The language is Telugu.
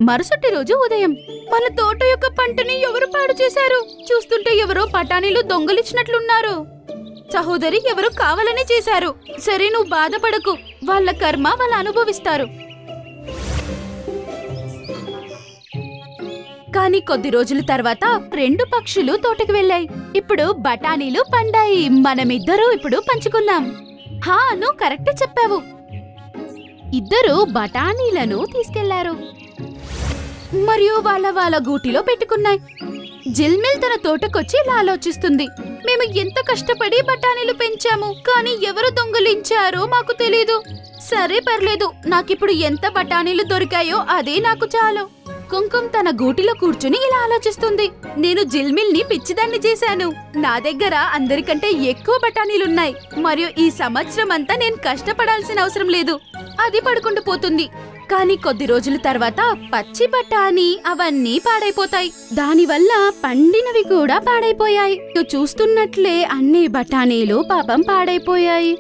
మరుసటి రోజు ఉదయం మన తోట యొక్క పంటని ఎవరు పాడు చేశారు? చూస్తుంటే ఎవరో బఠానీలు దొంగలిచ్చినట్లున్నారు. సహోదరి, ఎవరు కావాలని చేశారు. సరే, నువ్వు బాధపడకు, వాళ్ళ కర్మ వాళ్ళు అనుభవిస్తారు. కానీ కొద్ది రోజుల తర్వాత 2 పక్షులు తోటకు వెళ్ళాయి. ఇప్పుడు బఠానీలు పండాయి. మనమిద్దరూ ఇప్పుడు పంచుకుందాం. హా, నువ్వు కరెక్టే చెప్పావు. ఇద్దరు బఠానీలను తీసుకెళ్లారు మరియు వాళ్ళ గూటిలో పెట్టుకున్నాయి. జిల్మిల్ తన తోటకొచ్చి ఇలా ఆలోచిస్తుంది. మేము ఎంత కష్టపడి బఠానీలు పెంచాము, కానీ ఎవరు దొంగలించారో మాకు తెలీదు. సరే పర్లేదు, నాకిప్పుడు ఎంత బఠానీలు దొరికాయో అదే నాకు చాలు. కుంకుమ తన గూటిలో కూర్చుని ఇలా ఆలోచిస్తుంది. నేను జిల్మిల్ ని పిచ్చిదాన్ని చేశాను. నా దగ్గర అందరికంటే ఎక్కువ బఠానీలున్నాయి మరియు ఈ సంవత్సరం అంతా నేను కష్టపడాల్సిన అవసరం లేదు. అది పడుకుంటూ పోతుంది. కానీ కొద్ది రోజుల తర్వాత పచ్చి బఠానీ అవన్నీ పాడైపోతాయి. దానివల్ల పండినవి కూడా పాడైపోయాయి. చూస్తున్నట్లే అన్ని బఠానీలు పాపం పాడైపోయాయి.